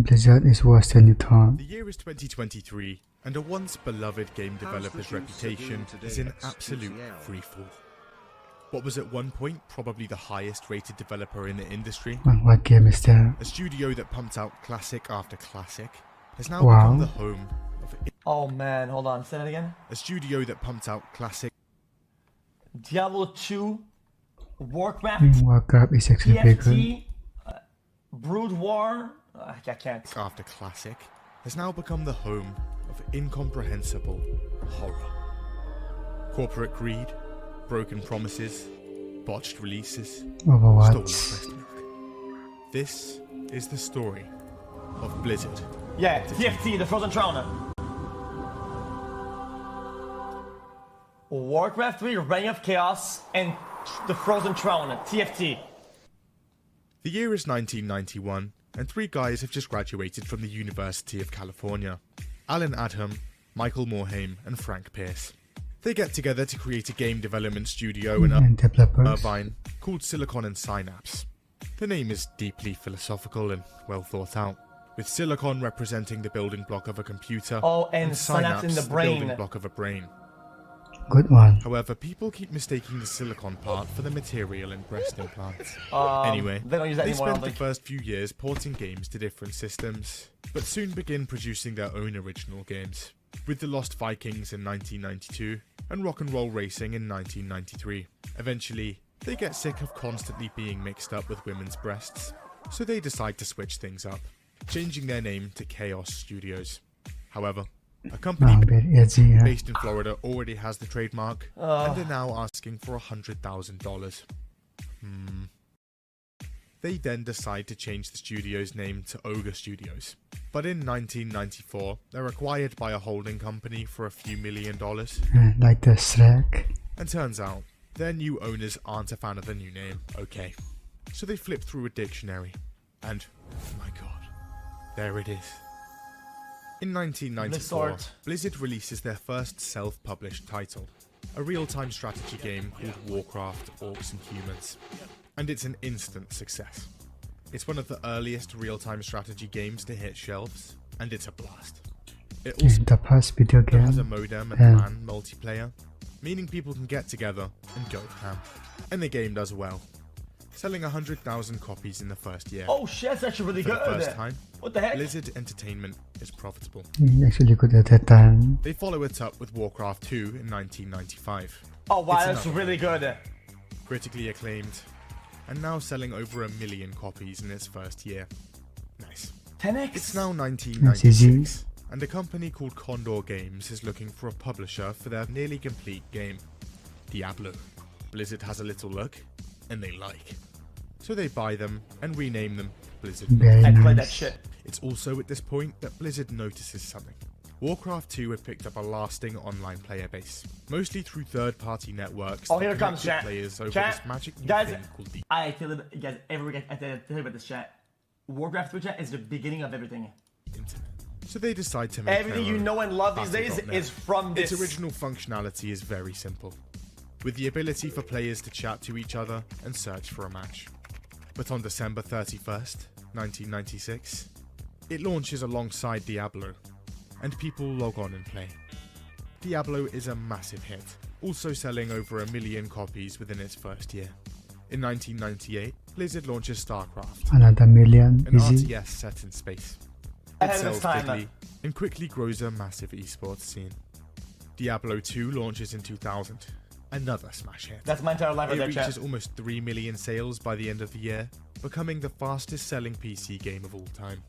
Blizzard is worse than you thought. The year is 2023, and a once beloved game developer's reputation is in absolute freefall. What was at one point probably the highest rated developer in the industry, And what game is that? a studio that pumped out classic after classic, has now Wow. become the home of Oh man, hold on, say that again. a studio that pumped out classic Diablo 2, Warcraft, Warcraft is actually bigger. TFT, Brood War. I can't. after classic, has now become the home of incomprehensible horror. Corporate greed, broken promises, botched releases, stolen Overwatch. breast milk. This is the story of Blizzard. Yeah, TFT, the Frozen Throne. Warcraft 3, Reign of Chaos, and the Frozen Throne, TFT. The year is 1991, and three guys have just graduated from the University of California. Alan Adham, Michael Morhaime, and Frank Pierce. They get together to create a game development studio in And developers. Irvine called Silicon and Synapse. The name is deeply philosophical and well thought out, with silicon representing the building block of a computer And synapse in the brain. building block of a brain. Good one. However, people keep mistaking the silicon part for the material in breast implants. Anyway, they don't use that they anymore, I spent don't the think. first few years porting games to different systems, but soon begin producing their own original games, with The Lost Vikings in 1992 and Rock and Roll Racing in 1993. Eventually, they get sick of constantly being mixed up with women's breasts, so they decide to switch things up, changing their name to Chaos Studios. However, a company Now very edgy, huh? based in Florida already has the trademark, and they're now asking for $100,000. They then decide to change the studio's name to Ogre Studios. But in 1994, they're acquired by a holding company for a few $1 million, Like the Shrek. and turns out their new owners aren't a fan of the new name, okay. So they flip through a dictionary, and oh my god, there it is. In 1994, Blizzard releases their first self-published title, a real-time strategy game called Warcraft, Orcs and Humans, and it's an instant success. It's one of the earliest real-time strategy games to hit shelves, and it's a blast. It also The first video has a game. modem and Yeah. LAN multiplayer, meaning people can get together and go ham. And the game does well, selling 100,000 copies in the first year. Oh shit, that's actually really For good. the first time, What the heck? Blizzard Entertainment is profitable. Actually good at that time. They follow it up with Warcraft 2 in 1995. Oh wow, It's that's another really good. Critically acclaimed, and now selling over 1 million copies in its first year. Nice. 10x? It's now That's 1996, and a company called Condor Games is looking for a publisher for their nearly complete game, Diablo. Blizzard has a little look, and they like. So they buy them and rename them Blizzard. Very I played that nice. shit. It's also at this point that Blizzard notices something. Warcraft 2 had picked up a lasting online player base, mostly through third-party networks. Oh, that here it comes, connected chat. players over Chat. this magic new Guys, thing called the I tell you guys, I tell you about this chat. Warcraft 3 chat is the beginning of everything. internet. So they decide to make Everything their you own know and love these days Battle.net. is from this. Its original functionality is very simple, with the ability for players to chat to each other and search for a match. But on December 31st, 1996, it launches alongside Diablo, and people log on and play. Diablo is a massive hit, also selling over 1 million copies within its first year. In 1998, Blizzard launches StarCraft, Another million. an Easy. RTS set in space. It Ahead of sells its time, quickly and quickly grows a massive esports scene. Diablo 2 launches in 2000, another smash hit. That's my entire life right It there, reaches chat. almost 3 million sales by the end of the year, becoming the fastest selling PC game of all time.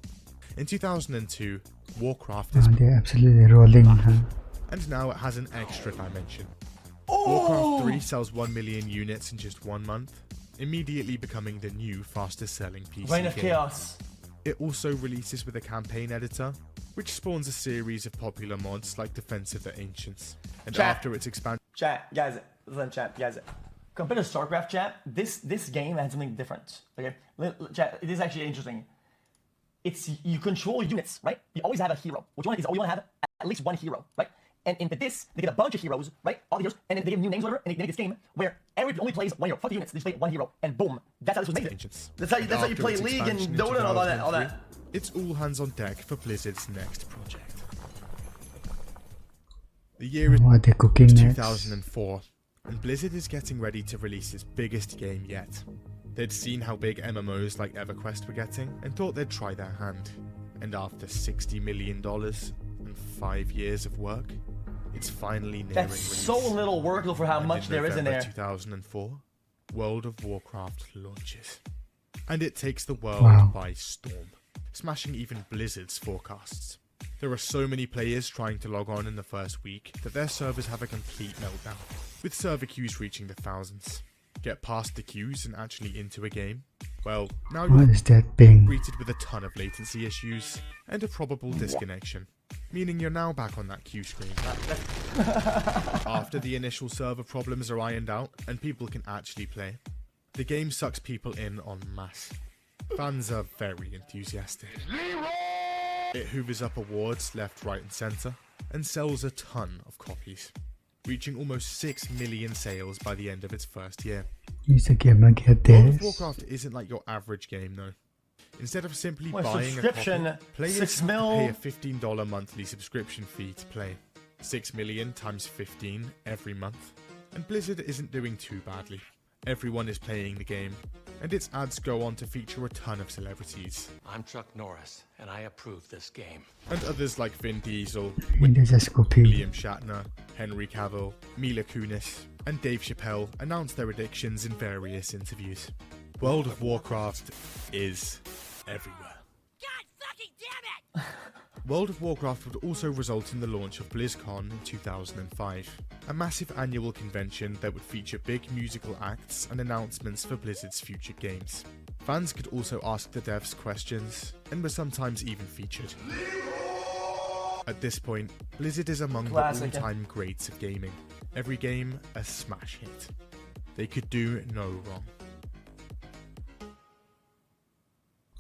In 2002, Warcraft is They're absolutely rolling, huh? and now it has an extra dimension. Oh! Warcraft 3 sells 1 million units in just 1 month, immediately becoming the new fastest selling PC Reign of game. Chaos. It also releases with a campaign editor, which spawns a series of popular mods like Defense of the Ancients. And Chat. after its expansion, Chat, guys, listen, chat, guys. Compared to StarCraft, chat, this game had something different. Okay, chat, it is actually interesting. It's you control units, right? You always have a hero. What you want is you want to have at least one hero, right? And in this, they get a bunch of heroes, right? All the heroes, and then they give new names, whatever, and they make this game where everyone only plays one hero. Fuck the units, they just play one hero, and boom, that's how this was made. Ancients. That's how you After play its League and expansion in Dota and all that. 2003, it's all hands on deck for Blizzard's next project. The year is What are they cooking next? 2004, and Blizzard is getting ready to release its biggest game yet. They'd seen how big MMOs like EverQuest were getting, and thought they'd try their hand. And after $60 million and 5 years of work, it's finally nearing That's release. so little work for how And much there is in November there. 2004, World of Warcraft launches. And it takes the world Wow. by storm, smashing even Blizzard's forecasts. There are so many players trying to log on in the first week that their servers have a complete meltdown, with server queues reaching the thousands. Get past the queues and actually into a game? Well, now What you're is that ping? greeted with a ton of latency issues and a probable disconnection, meaning you're now back on that queue screen. After the initial server problems are ironed out and people can actually play, the game sucks people in en masse. Fans are very enthusiastic. It hoovers up awards left, right and centre, and sells a ton of copies, reaching almost 6 million sales by the end of its first year. Is the gamer get World of this? Warcraft isn't like your average game though. Instead of simply Well, buying a subscription, copy, players 6 have to mil. pay a $15 monthly subscription fee to play. 6 million times 15 every month. And Blizzard isn't doing too badly. Everyone is playing the game, and its ads go on to feature a ton of celebrities. I'm Chuck Norris, and I approve this game. And others like Vin Diesel, In this is copy. William Shatner, Henry Cavill, Mila Kunis, and Dave Chappelle announce their addictions in various interviews. World of Warcraft is everywhere. God fucking damn it! World of Warcraft would also result in the launch of BlizzCon in 2005, a massive annual convention that would feature big musical acts and announcements for Blizzard's future games. Fans could also ask the devs questions, and were sometimes even featured. At this point, Blizzard is among Classic, the all-time greats of gaming. Every game a smash hit. They could do no wrong.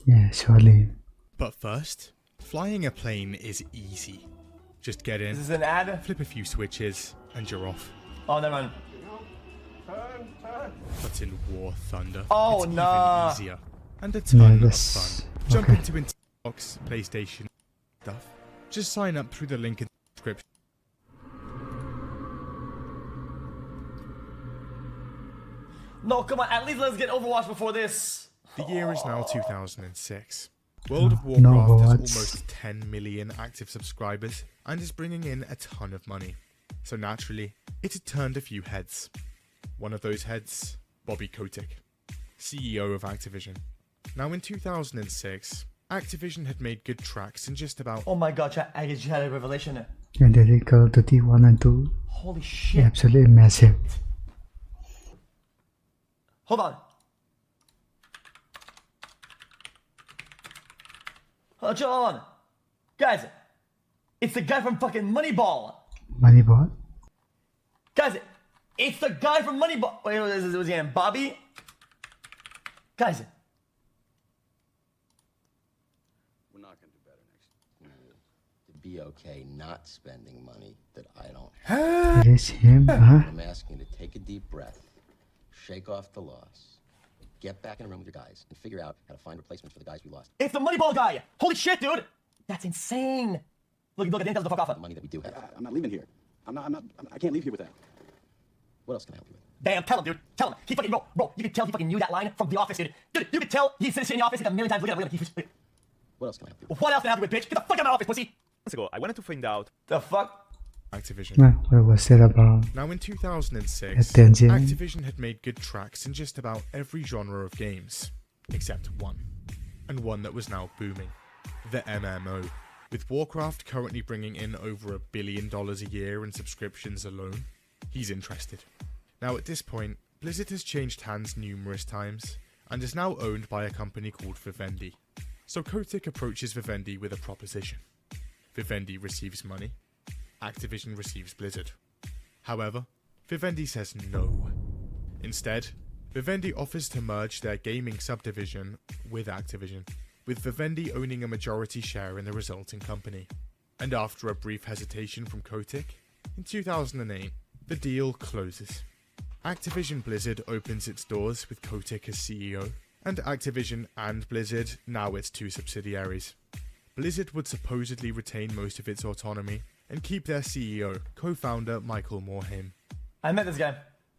Yeah, surely. But first, flying a plane is easy. Just get in, This is an ad. flip a few switches, and you're off. Oh, never mind. But in War Thunder, Oh, it's nah. even easier. And a ton of that's- fun. Jump okay. into Xbox, PlayStation stuff. Just sign up through the link in the description. No, come on. At least let's get Overwatch before this. The year is now 2006. World of No, Warcraft but has what's- almost 10 million active subscribers and is bringing in a ton of money. So naturally, it had turned a few heads. One of those heads, Bobby Kotick, CEO of Activision. Now in 2006, Activision had made good tracks in just about Oh my god, chat. I just had a revelation. And they did Call of Duty 1 and 2. Holy shit. Absolutely massive. Hold on. Chill on. Guys, it's the guy from fucking Moneyball. Moneyball? Guys, it's the guy from Moneyball. Wait, what was his name? Bobby? Guys, We're not gonna do better next. To be okay not spending money that I don't have. It is him, huh? I'm asking you to take a deep breath, shake off the loss, get back in a room with your guys, and figure out how to find replacements for the guys we lost. it's the Moneyball guy. Holy shit, dude. That's insane. Look, I didn't tell the fuck off. The money that we do have. I'm not leaving here. I can't leave here with that. What else can I help you with? Damn, tell him, dude. Tell him. He fucking, bro, you could tell he fucking knew that line from The Office, dude. Dude, you could tell he sits in the office like a million times. Look at him. What else can I help you with? What else can I help you with, bitch? Get the fuck out of my office, pussy. Months ago, I wanted to find out. The fuck? Activision. What was it about? Now in 2006, Attention. Activision had made good tracks in just about every genre of games, except one. And one that was now booming. The MMO. With Warcraft currently bringing in over $1 billion a year in subscriptions alone, he's interested. Now at this point, Blizzard has changed hands numerous times, and is now owned by a company called Vivendi. So Kotick approaches Vivendi with a proposition. Vivendi receives money, Activision receives Blizzard. However, Vivendi says no. Instead, Vivendi offers to merge their gaming subdivision with Activision, with Vivendi owning a majority share in the resulting company. And after a brief hesitation from Kotick, In 2008, the deal closes. Activision Blizzard opens its doors with Kotick as CEO, and Activision and Blizzard, now its two subsidiaries. Blizzard would supposedly retain most of its autonomy and keep their CEO, co-founder Michael Morhaime. I met this guy.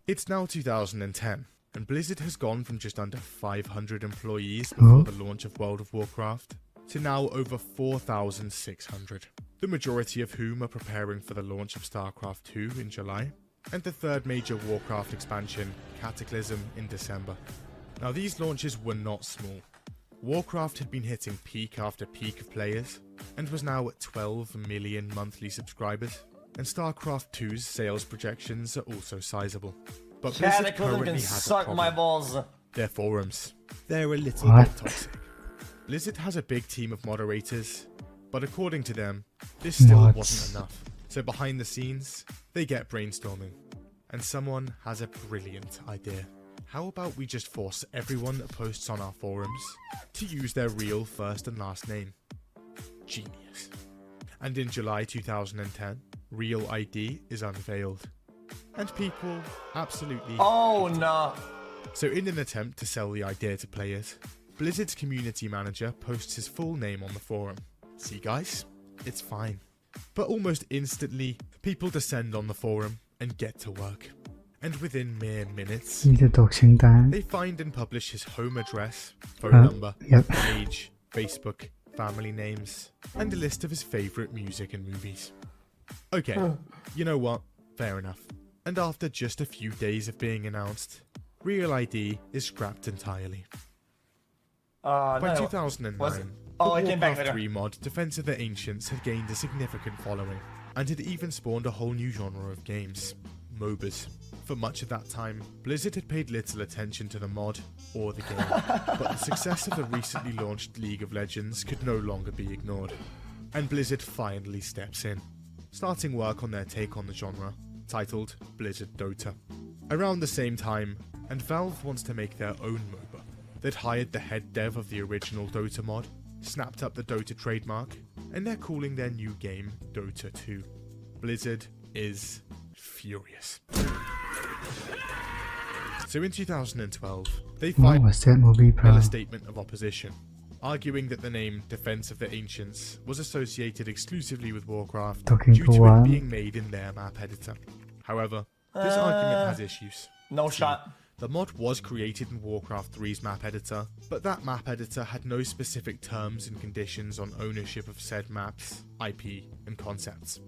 It's now 2010, and Blizzard has gone from just under 500 employees before the launch of World of Warcraft to now over 4,600, the majority of whom are preparing for the launch of StarCraft 2 in July, and the third major Warcraft expansion, Cataclysm, in December. Now these launches were not small. Warcraft had been hitting peak after peak of players, and was now at 12 million monthly subscribers, and StarCraft 2's sales projections are also sizable. But Blizzard Cataclysm currently can has a suck problem. my balls. Their forums. They're a little What? bit toxic. Blizzard has a big team of moderators, but according to them, this still What? wasn't enough. So behind the scenes, they get brainstorming, and someone has a brilliant idea. How about we just force everyone that posts on our forums to use their real first and last name? Genius. And in July 2010, Real ID is unveiled. And people absolutely Oh no. So in an attempt to sell the idea to players, Blizzard's community manager posts his full name on the forum. See guys, it's fine. But almost instantly, people descend on the forum and get to work. And within mere minutes, 你的读清单 they find and publish his home address, phone number, Yep. age, Facebook, family names, and a list of his favourite music and movies. Okay, you know what? Fair enough. And after just a few days of being announced, Real ID is scrapped entirely. By No. 2009, Was it? the Oh, it came back Warcraft later. 3 mod Defense of the Ancients had gained a significant following, and had even spawned a whole new genre of games, MOBAs. For much of that time, Blizzard had paid little attention to the mod or the game, but the success of the recently launched League of Legends could no longer be ignored. And Blizzard finally steps in, starting work on their take on the genre, titled Blizzard Dota. Around the same time, and Valve wants to make their own MOBA. They'd hired the head dev of the original Dota mod, snapped up the Dota trademark, and they're calling their new game Dota 2. Blizzard is furious. So in 2012, they What filed was that movie a from? statement of opposition, arguing that the name Defense of the Ancients was associated exclusively with Warcraft Talking due to to one. it being made in their map editor. However, this argument has issues. No shot. The mod was created in Warcraft 3's map editor, but that map editor had no specific terms and conditions on ownership of said maps, IP, and concepts.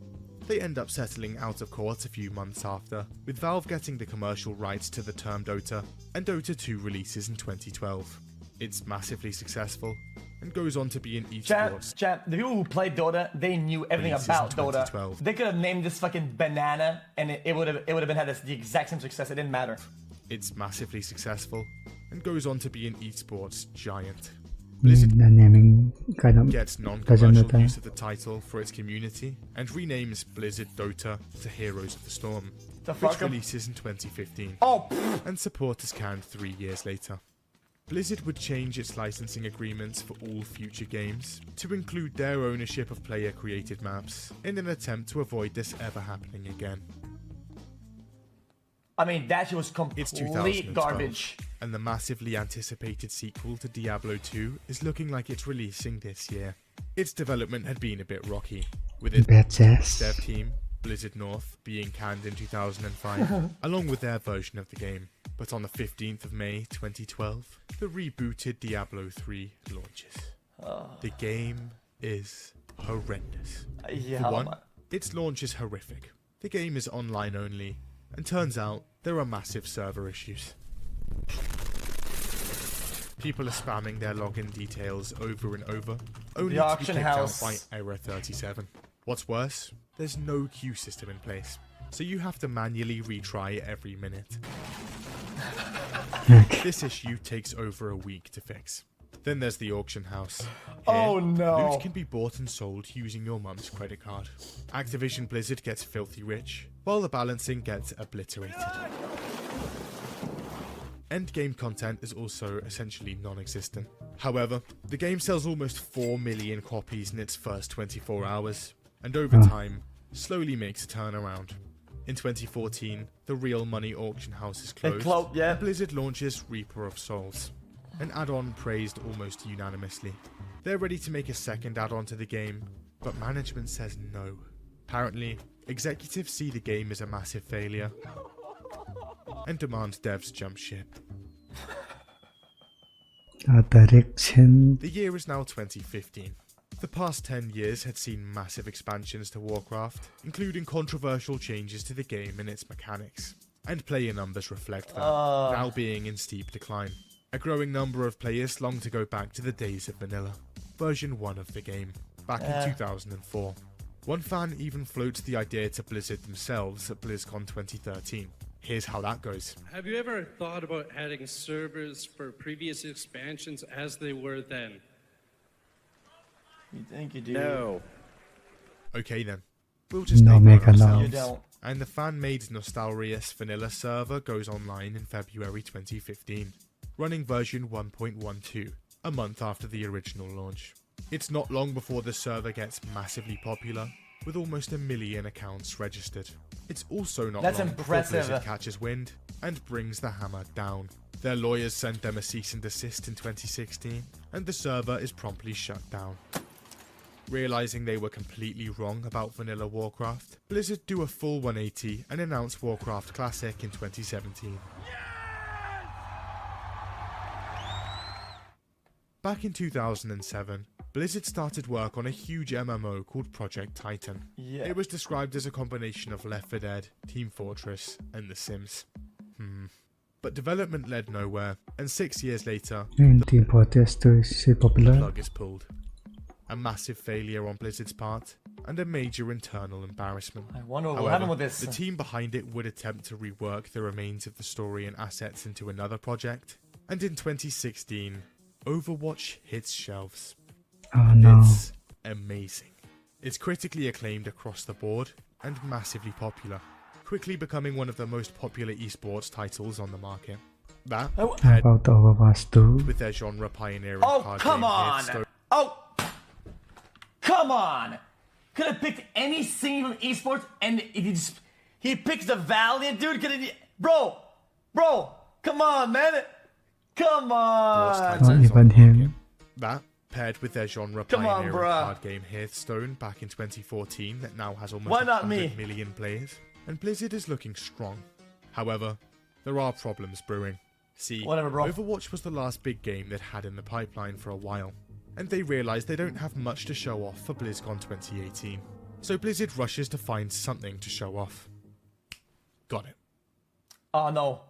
They end up settling out of court a few months after, with Valve getting the commercial rights to the term Dota, and Dota 2 releases in 2012. It's massively successful, and goes on to be an esports. Chat, the people who played Dota, they knew everything Releases about in Dota. 2012. They could have named this fucking banana, and it would have been had the exact same success. It didn't matter. It's massively successful, and goes on to be an esports giant. Blizzard The naming kind of gets doesn't non-commercial matter. use of the title for its community, and renames Blizzard Dota to Heroes of the Storm, The which fuck? releases in 2015, Oh, pfft. and support is canned 3 years later. Blizzard would change its licensing agreements for all future games to include their ownership of player-created maps in an attempt to avoid this ever happening again. I mean, that shit was It's complete 2012, garbage. and the massively anticipated sequel to Diablo 2 is looking like it's releasing this year. Its development had been a bit rocky, with its Bad jazz. dev team, Blizzard North, being canned in 2005, along with their version of the game. But on the 15th of May 2012, the rebooted Diablo 3 launches. The game is horrendous. Yeah, For one, its launch is horrific. The game is online only, and turns out there are massive server issues. People are spamming their login details over and over, only to be auction kicked house. out by error 37. What's worse, there's no queue system in place, so you have to manually retry every minute. This issue takes over a week to fix. Then there's the auction house. Here, Oh, no. loot can be bought and sold using your mum's credit card. Activision Blizzard gets filthy rich, while the balancing gets obliterated. Endgame content is also essentially non-existent. However, the game sells almost 4 million copies in its first 24 hours, and over time, slowly makes a turnaround. In 2014, the real money auction house is closed, yeah. and Blizzard launches Reaper of Souls, an add-on praised almost unanimously. They're ready to make a second add-on to the game, but management says no. Apparently, executives see the game as a massive failure and demand devs jump ship. Direction. The year is now 2015. The past 10 years had seen massive expansions to Warcraft, including controversial changes to the game and its mechanics, and player numbers reflect that, now being in steep decline. A growing number of players long to go back to the days of vanilla, version 1 of the game, back in 2004. One fan even floats the idea to Blizzard themselves at BlizzCon 2013. Here's how that goes. Have you ever thought about adding servers for previous expansions as they were then? You think you do? No. Okay then, we'll just No make one mega ourselves. You don't. And the fan-made Nostalrius vanilla server goes online in February 2015, running version 1.12, a month after the original launch. It's not long before the server gets massively popular, with almost 1 million accounts registered. It's also not That's long before impressive. Blizzard catches wind and brings the hammer down. Their lawyers sent them a cease and desist in 2016, and the server is promptly shut down. Realizing they were completely wrong about vanilla Warcraft, Blizzard do a full 180 and announce Warcraft Classic in 2017. Back in 2007, Blizzard started work on a huge MMO called Project Titan. Yeah. It was described as a combination of Left 4 Dead, Team Fortress, and The Sims. But development led nowhere, and 6 years later, And Team Fortress 2 is the popular. plug is pulled. A massive failure on Blizzard's part, and a major internal embarrassment. I wonder what will However, happen with this. the team behind it would attempt to rework the remains of the story and assets into another project, and in 2016, Overwatch hits shelves. Oh no. It's amazing. It's critically acclaimed across the board, and massively popular, quickly becoming one of the most popular esports titles on the market. That, Oh. How paired about Overwatch 2? with their genre pioneering Oh, card come game on! Hearthstone, Oh! Come on! Could have picked any scene from esports and he picks the Valiant, dude. Bro! Come on, man! Come on! Not titles on even the him. market. That, paired with their genre Come on, pioneering bruh. card game Hearthstone back in 2014 that now has almost Why not 100 me? million players, and Blizzard is looking strong. However, there are problems brewing. See, Whatever, bro. Overwatch was the last big game they'd had in the pipeline for a while, and they realised they don't have much to show off for BlizzCon 2018. So Blizzard rushes to find something to show off. Got it. Oh no.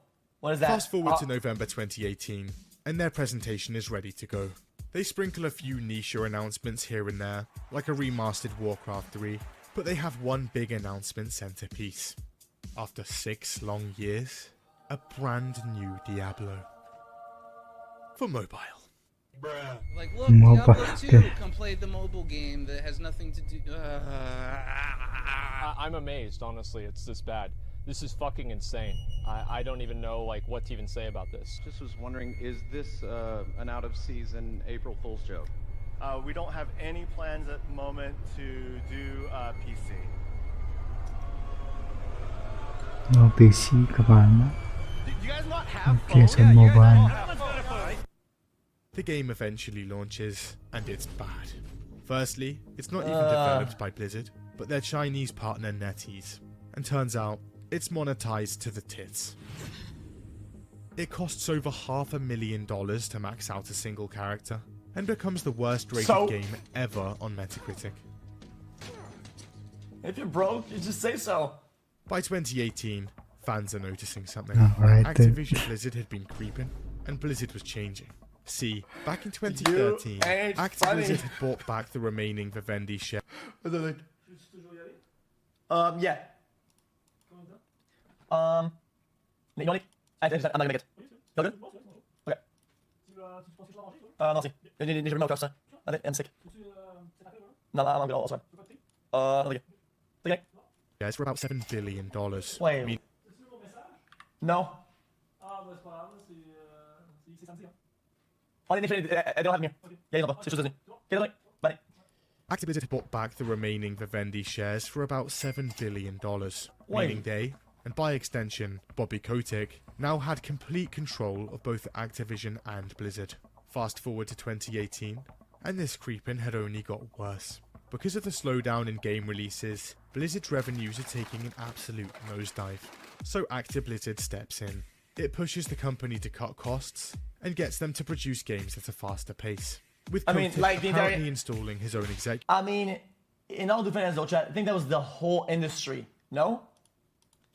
What is that? Fast forward to November 2018, and their presentation is ready to go. They sprinkle a few niche announcements here and there, like a remastered Warcraft 3, but they have one big announcement centerpiece. After 6 long years, a brand new Diablo. For mobile. Like, look, Mobile, Diablo 2, okay. come play the mobile game that has nothing to do... I'm amazed, honestly. It's this bad. This is fucking insane. I don't even know, like, what to even say about this. Just was wondering, is this an out-of-season April Fool's joke? We don't have any plans at the moment to do PC. No PC các bạn ạ. Do you guys not have Okay, phones? so mobile. The game eventually launches, and it's bad. Firstly, it's not even developed by Blizzard, but their Chinese partner NetEase. And turns out, it's monetized to the tits. It costs over $500,000 to max out a single character, and becomes the worst rated game ever on Metacritic. If you're broke, you just say so. By 2018, fans are noticing something. Alright then. Activision Blizzard had been creeping, and Blizzard was changing. See, back in 2013, ain't Activision funny. had bought back the remaining Vivendi share. Yeah. You want it? I'm not gonna make it. You good? Okay. No, see. You need to remove first. I'm sick. No, I'm good also. Okay. Okay. Shares for about $7 billion. Wait. I mean, No. Oh, they don't have me. Yeah, you know, c'est juste. Okay, bye. Activision bought back the remaining Vivendi shares for about $7 billion, meaning they, and by extension, Bobby Kotick, now had complete control of both Activision and Blizzard. Fast forward to 2018, and this creeping had only got worse. Because of the slowdown in game releases, Blizzard's revenues are taking an absolute nosedive. So Blizzard steps in. It pushes the company to cut costs, and gets them to produce games at a faster pace. With Kotick apparently installing his own exec. In all defense though, chat, I think that was the whole industry, no?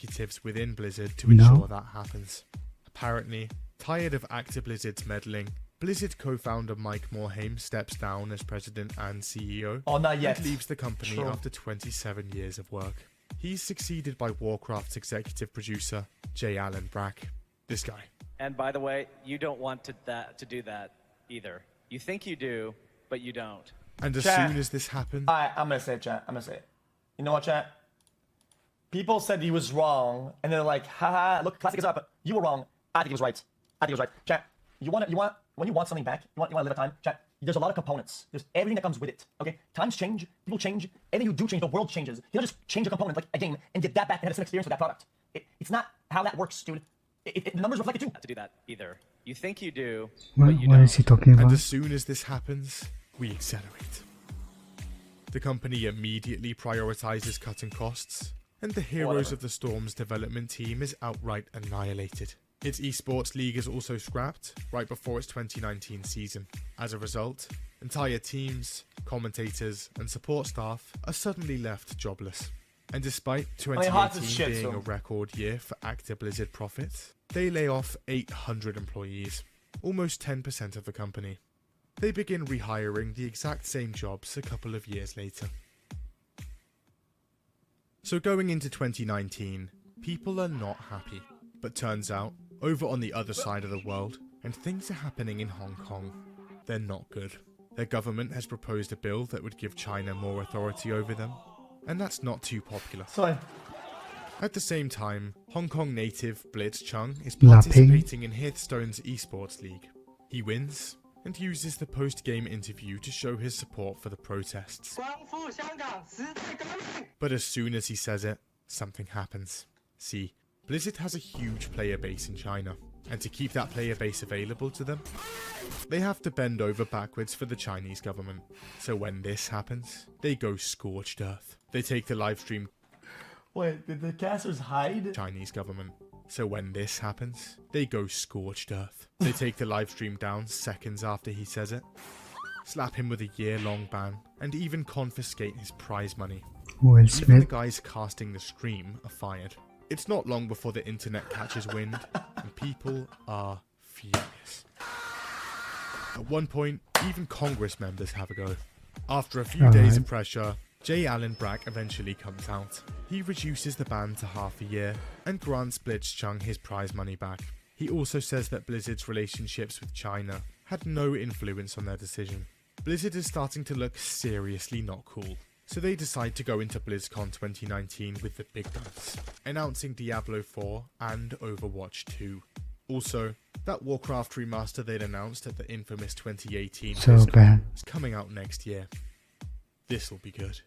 Executives within Blizzard to ensure that happens. Apparently, tired of Blizzard's meddling, Blizzard co-founder Mike Morhaime steps down as president and CEO and leaves the company after 27 years of work. He's succeeded by Warcraft's executive producer, J. Allen Brack. This guy. And by the way, you don't want to do that either. You think you do, but you don't. And as soon as this happens... Alright, I'm gonna say it, chat. I'm gonna say it. You know what, chat? People said he was wrong, and they're like, haha, look, classic is up. You were wrong. I think he was right. I think he was right. Chat, when you want something back, you want to live a time, chat, there's a lot of components. There's everything that comes with it, okay? Times change, people change, anything you do change, the world changes. You don't just change a component like a game and get that back and have the same experience with that product. It's not how that works, dude. The numbers reflect it too. To do that either. You think you do, What, but you what don't. is he talking about? And as soon as this happens, we accelerate. The company immediately prioritizes cutting costs, and the heroes of the Storm's development team is outright annihilated. Its esports league is also scrapped right before its 2019 season. As a result, entire teams, commentators, and support staff are suddenly left jobless. And despite 2018 being a record year for Blizzard profits, they lay off 800 employees, almost 10% of the company. They begin rehiring the exact same jobs a couple of years later. So going into 2019, people are not happy. But turns out, over on the other side of the world, and things are happening in Hong Kong, they're not good. Their government has proposed a bill that would give China more authority over them, and that's not too popular. At the same time, Hong Kong native Blitz Chung is participating in Hearthstone's esports league. He wins, and uses the post-game interview to show his support for the protests. But as soon as he says it, something happens. See, Blizzard has a huge player base in China, and to keep that player base available to them, they have to bend over backwards for the Chinese government. So when this happens, they go scorched earth. They take the livestream. Wait, did the casters hide? Chinese government. So when this happens, they go scorched earth. They take the livestream down seconds after he says it, slap him with a year-long ban, and even confiscate his prize money. Even the guys casting the stream are fired. It's not long before the internet catches wind, and people are furious. At one point, even Congress members have a go. After a few days of pressure, J. Allen Brack eventually comes out. He reduces the ban to half a year, and grants Blitzchung his prize money back. He also says that Blizzard's relationships with China had no influence on their decision. Blizzard is starting to look seriously not cool. So they decide to go into BlizzCon 2019 with the big guns, announcing Diablo 4 and Overwatch 2. Also, that Warcraft remaster they'd announced at the infamous 2018 BlizzCon is coming out next year. This'll be good.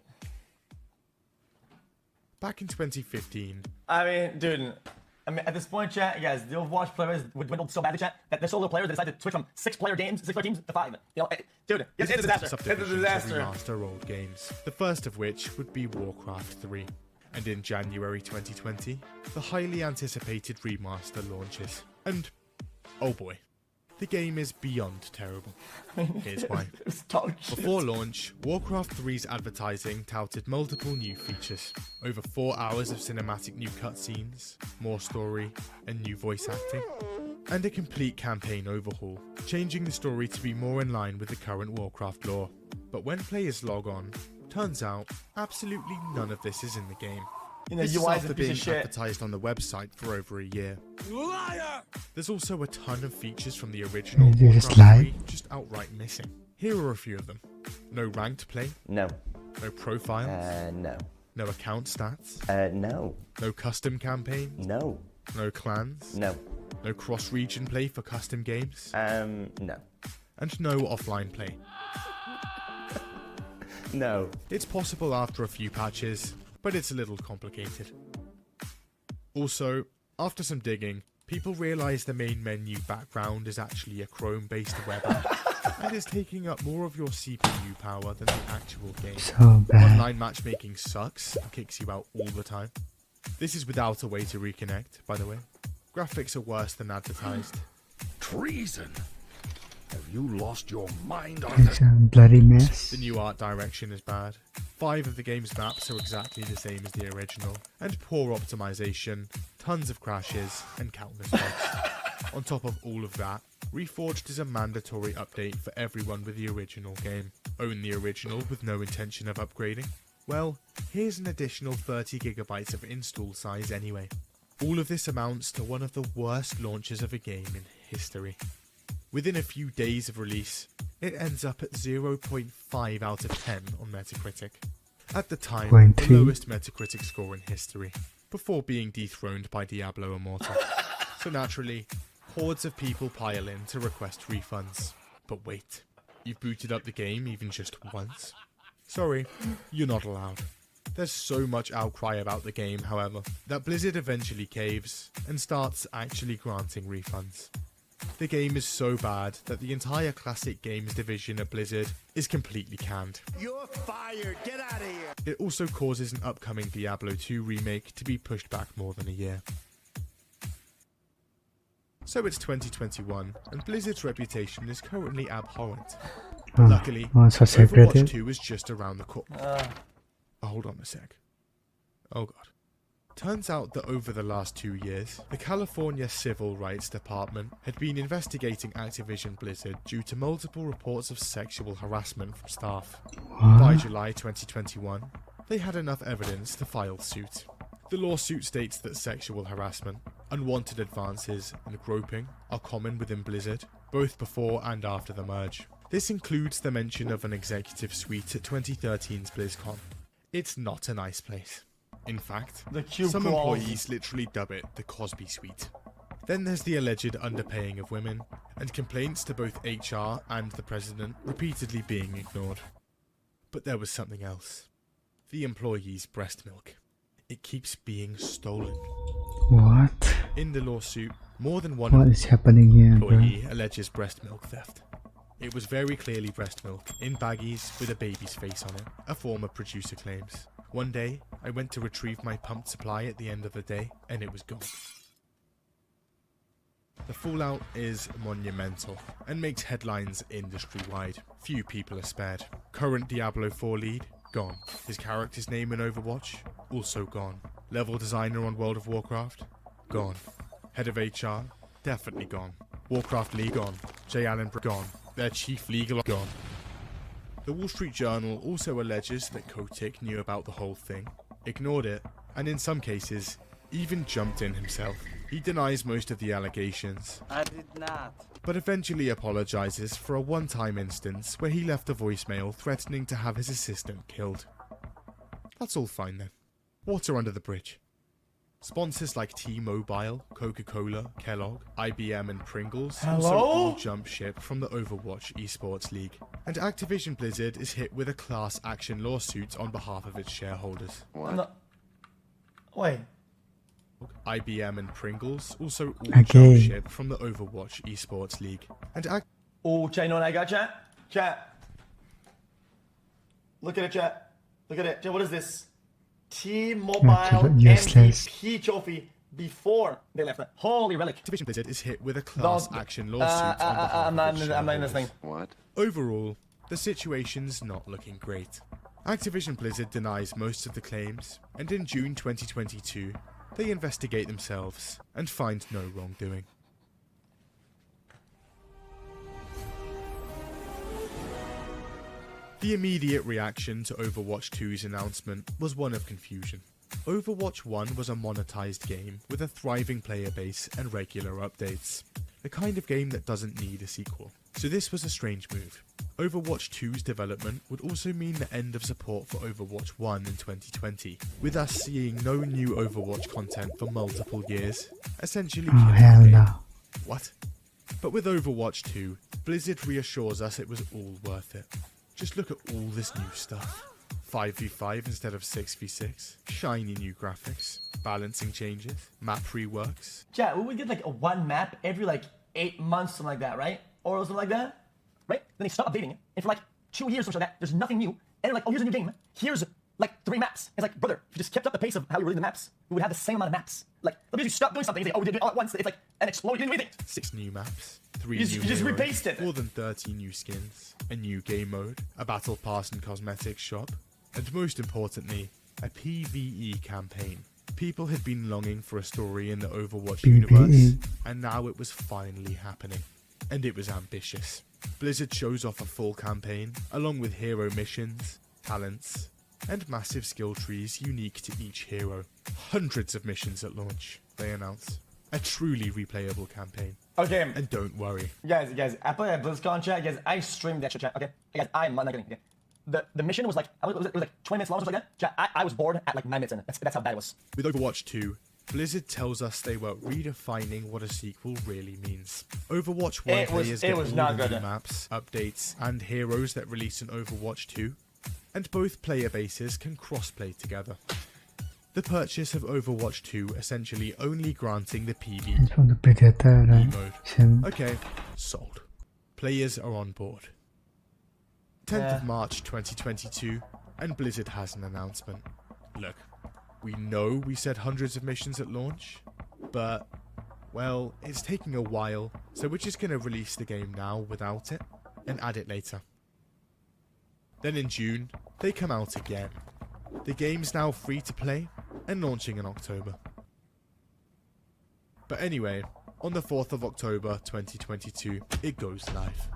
Back in 2015... at this point, chat, guys, the Overwatch players would dwindle so badly, chat, that there's so little players that decided to switch from 6-player teams to 5. You know, dude, it's a disaster. It's a disaster. Remaster old games, the first of which would be Warcraft 3. And in January 2020, the highly anticipated remaster launches. And, oh boy, the game is beyond terrible. Here's why. Before launch, Warcraft 3's advertising touted multiple new features. Over 4 hours of cinematic new cutscenes, more story, and new voice acting. And a complete campaign overhaul, changing the story to be more in line with the current Warcraft lore. But when players log on, turns out absolutely none of this is in the game. This is after being advertised on the website for over a year. Liar! There's also a ton of features from the original Warcraft 3 just outright missing. Here are a few of them. No ranked play? No. No profiles? No. No account stats? No. No custom campaigns? No. No clans? No. No cross-region play for custom games? No. And no offline play. No. It's possible after a few patches, but it's a little complicated. Also, after some digging, people realize the main menu background is actually a Chrome-based web app and is taking up more of your CPU power than the actual game. So bad. Online matchmaking sucks and kicks you out all the time. This is without a way to reconnect, by the way. Graphics are worse than advertised. Treason! Have you lost your mind on It's a bloody mess. The new art direction is bad. 5 of the game's maps are exactly the same as the original, and poor optimization, tons of crashes, and countless bugs. On top of all of that, Reforged is a mandatory update for everyone with the original game. Own the original with no intention of upgrading? Well, here's an additional 30 gigabytes of install size anyway. All of this amounts to one of the worst launches of a game in history. Within a few days of release, it ends up at 0.5 out of 10 on Metacritic. At the time, the 0.3. lowest Metacritic score in history, before being dethroned by Diablo Immortal. So naturally, hordes of people pile in to request refunds. But wait, you've booted up the game even just once? Sorry, you're not allowed. There's so much outcry about the game, however, that Blizzard eventually caves and starts actually granting refunds. The game is so bad that the entire classic games division at Blizzard is completely canned. You're fired! Get out of here! It also causes an upcoming Diablo 2 remake to be pushed back more than a year. So it's 2021, and Blizzard's reputation is currently abhorrent. Luckily, so Overwatch separated. 2 is just around the corner. Hold on a sec. Oh god. Turns out that over the last 2 years, the California Civil Rights Department had been investigating Activision Blizzard due to multiple reports of sexual harassment from staff. By July 2021, they had enough evidence to file suit. The lawsuit states that sexual harassment, unwanted advances, and groping are common within Blizzard, both before and after the merge. This includes the mention of an executive suite at 2013's BlizzCon. It's not a nice place. In fact, some employees literally dub it the Cosby Suite. Then there's the alleged underpaying of women, and complaints to both HR and the president repeatedly being ignored. But there was something else. The employees' breast milk. It keeps being stolen. What? In the lawsuit, more than one What is happening here, bro? employee alleges breast milk theft. It was very clearly breast milk, in baggies with a baby's face on it, a former producer claims. One day, I went to retrieve my pumped supply at the end of the day, and it was gone. The fallout is monumental, and makes headlines industry-wide. Few people are spared. Current Diablo 4 lead, gone. His character's name in Overwatch, also gone. Level designer on World of Warcraft, gone. Head of HR, definitely gone. Warcraft League, gone. J. Allen, gone. Their chief legal, gone. The Wall Street Journal also alleges that Kotick knew about the whole thing, ignored it, and in some cases, even jumped in himself. He denies most of the allegations. I did not. But eventually apologizes for a one-time instance where he left a voicemail threatening to have his assistant killed. That's all fine then. Water under the bridge. Sponsors like T-Mobile, Coca-Cola, Kellogg, IBM and Pringles also all jump ship from the Overwatch Esports League. And Activision Blizzard is hit with a class action lawsuit on behalf of its shareholders. Wait. IBM and Pringles also all jump ship from the Overwatch Esports League. And Oh, chat, you know what I got, chat? Chat. Look at it, chat. Look at it. Chat, what is this? T-Mobile useless. MVP trophy before they left it. Holy relic. Activision Blizzard is hit with a class action lawsuit on behalf I'm of its not in this thing. What? Overall, the situation's not looking great. Activision Blizzard denies most of the claims, and in June 2022, they investigate themselves and find no wrongdoing. The immediate reaction to Overwatch 2's announcement was one of confusion. Overwatch 1 was a monetized game with a thriving player base and regular updates. The kind of game that doesn't need a sequel. So this was a strange move. Overwatch 2's development would also mean the end of support for Overwatch 1 in 2020, with us seeing no new Overwatch content for multiple years, essentially killing the game. What? But with Overwatch 2, Blizzard reassures us it was all worth it. Just look at all this new stuff. 5v5 instead of 6v6, shiny new graphics, balancing changes, map reworks. Chat, we would get like a one map every like 8 months, something like that, right? Or something like that, right? Then they stop updating it, and for like 2 years or something like that, there's nothing new. And like, oh, here's a new game. Here's like 3 maps. It's like, brother, if you just kept up the pace of how you release the maps, we would have the same amount of maps. Like, if you stop doing something, you say, oh, we did it all at once. It's like an explode. You didn't do anything. 6 new maps, 3 You new just heroes, repaste it. more than 30 new skins, a new game mode, a battle pass and cosmetics shop, and most importantly, a PvE campaign. People had been longing for a story in the Overwatch universe, and now it was finally happening. And it was ambitious. Blizzard shows off a full campaign, along with hero missions, talents, and massive skill trees unique to each hero. Hundreds of missions at launch, they announce. A truly replayable campaign. Okay. And don't worry. Guys, I played at BlizzCon chat. Guys, I streamed the extra chat. Okay, guys, I'm not kidding. Okay. The mission was like, it was like 20 minutes long or something like that. Chat, I was bored at like 9 minutes in it. That's how bad it was. With Overwatch 2, Blizzard tells us they were redefining what a sequel really means. Overwatch 1 players get all the new maps, updates, and heroes that release in Overwatch 2, and both player bases can crossplay together. The purchase of Overwatch 2 essentially only granting the PvE mode. Okay, sold. Players are on board. 10th of March 2022, and Blizzard has an announcement. Look, we know we said hundreds of missions at launch, but, well, it's taking a while, so we're just going to release the game now without it, and add it later. Then in June, they come out again. The game's now free to play, and launching in October. But anyway, on the 4th of October 2022, it goes live.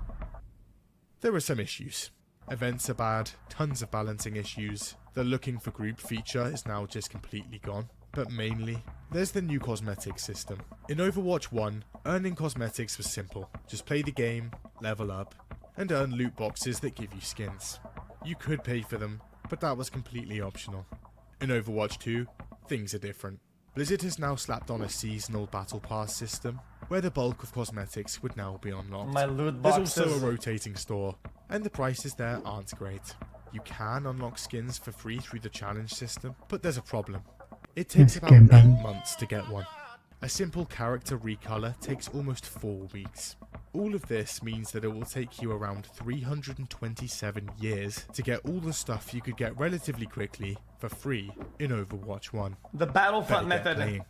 There are some issues. Events are bad, tons of balancing issues, the looking for group feature is now just completely gone, but mainly, there's the new cosmetics system. In Overwatch 1, earning cosmetics was simple. Just play the game, level up, and earn loot boxes that give you skins. You could pay for them, but that was completely optional. In Overwatch 2, things are different. Blizzard has now slapped on a seasonal battle pass system, where the bulk of cosmetics would now be unlocked. My loot boxes. There's also a rotating store, and the prices there aren't great. You can unlock skins for free through the challenge system, but there's a problem. It takes about 8 months to get one. A simple character recolor takes almost 4 weeks. All of this means that it will take you around 327 years to get all the stuff you could get relatively quickly for free in Overwatch 1. The Battlefront method.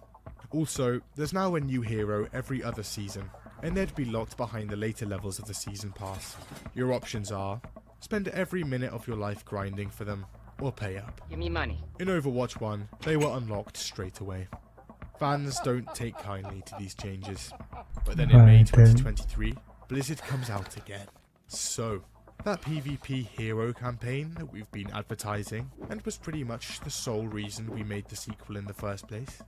Also, there's now a new hero every other season, and they'd be locked behind the later levels of the season pass. Your options are, spend every minute of your life grinding for them, or pay up. Give me money. In Overwatch 1, they were unlocked straight away. Fans don't take kindly to these changes. But then in May 2023, Blizzard comes out again. So, that PvP hero campaign that we've been advertising, and was pretty much the sole reason we made the sequel in the first place,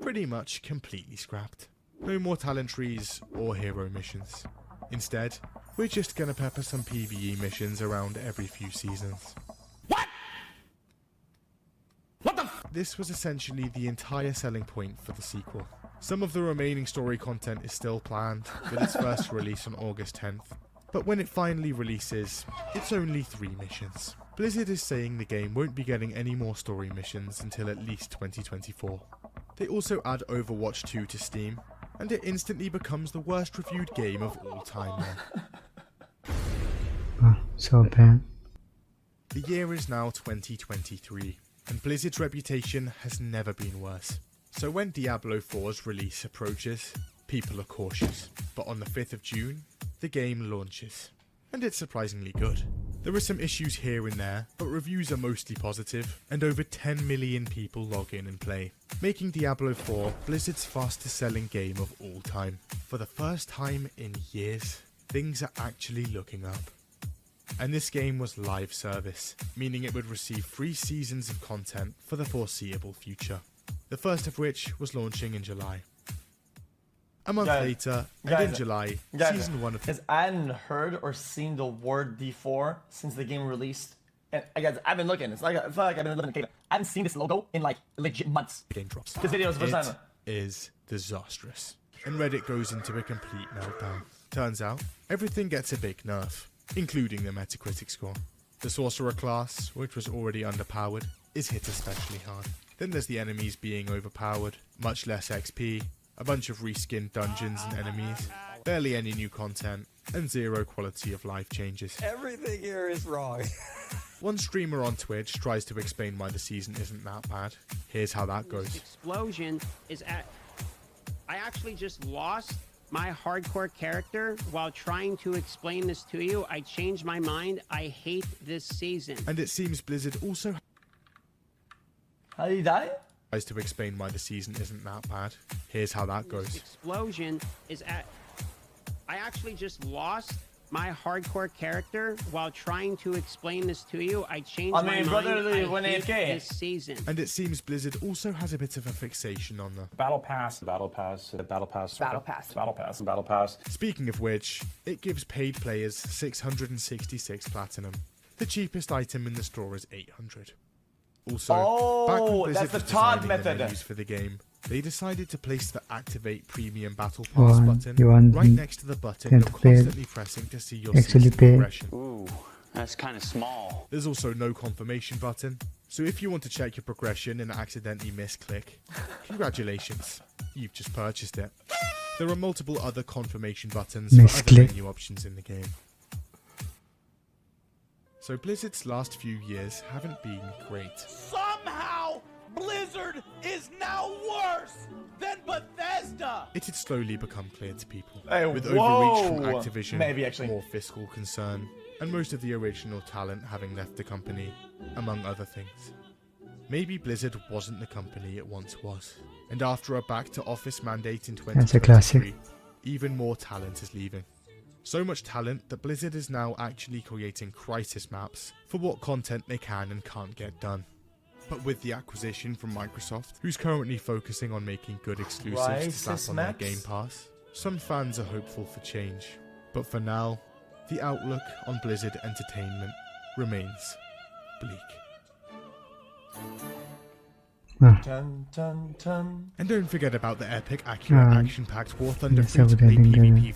pretty much completely scrapped. No more talent trees or hero missions. Instead, we're just gonna pepper some PvE missions around every few seasons. This was essentially the entire selling point for the sequel. Some of the remaining story content is still planned, with its first release on August 10th. But when it finally releases, it's only 3 missions. Blizzard is saying the game won't be getting any more story missions until at least 2024. They also add Overwatch 2 to Steam, and it instantly becomes the worst reviewed game of all time now. Oh, so bad. The year is now 2023. And Blizzard's reputation has never been worse. So when Diablo 4's release approaches, people are cautious. But on the 5th of June, the game launches. And it's surprisingly good. There are some issues here and there, but reviews are mostly positive, and over 10 million people log in and play, making Diablo 4 Blizzard's fastest selling game of all time. For the first time in years, things are actually looking up. And this game was live service, meaning it would receive 3 seasons of content for the foreseeable future. The first of which was launching in July. A month later, and in July, Season 1 of... Because I hadn't heard or seen the word D4 since the game released. And guys, I've been looking. It's not like I've been living in Canada. I haven't seen this logo in like legit months. The game drops. This video is the first time. It is disastrous. And Reddit goes into a complete meltdown. Turns out, everything gets a big nerf, including the Metacritic score. The sorcerer class, which was already underpowered, is hit especially hard. Then there's the enemies being overpowered, much less XP, a bunch of reskinned dungeons and enemies, barely any new content, and zero quality of life changes. Everything here is wrong. One streamer on Twitch tries to explain why the season isn't that bad. Here's how that goes. Explosion is at... I actually just lost my hardcore character while trying to explain this to you. I changed my mind. I hate this season. And it seems Blizzard also... How did he die? Tries to explain why the season isn't that bad. Here's how that goes. Explosion is at... I actually just lost my hardcore character while trying to explain this to you. I changed my mind. I hate this season. And it seems Blizzard also has a bit of a fixation on the Battle Pass, Battle Pass, Battle Pass, Battle Pass, Battle Pass, Battle Pass. Speaking of which, it gives paid players 666 platinum. The cheapest item in the store is 800. Also, back when Blizzard was designing the menus for the game, they decided to place the Activate Premium Battle Pass button right next to the button you're constantly pressing to see your season progression. Ooh, that's kind of small. There's also no confirmation button, so if you want to check your progression and accidentally misclick, congratulations, you've just purchased it. There are multiple other confirmation buttons for other menu options in the game. So Blizzard's last few years haven't been great. Somehow, Blizzard is now worse than Bethesda! It had slowly become clear to people, Hey, with overreach from whoa. Activision, more fiscal concern, and most of the original talent having left the company, among other things. Maybe Blizzard wasn't the company it once was, and after a back-to-office mandate in 2023, even more talent is leaving. So much talent that Blizzard is now actually creating crisis maps for what content they can and can't get done. But with the acquisition from Microsoft, who's currently focusing on making good exclusives to slap on their Game Pass, some fans are hopeful for change. But for now, the outlook on Blizzard Entertainment remains bleak. Dun, dun, dun. And don't forget about the epic, accurate, action-packed War Thunder free-to-play PvP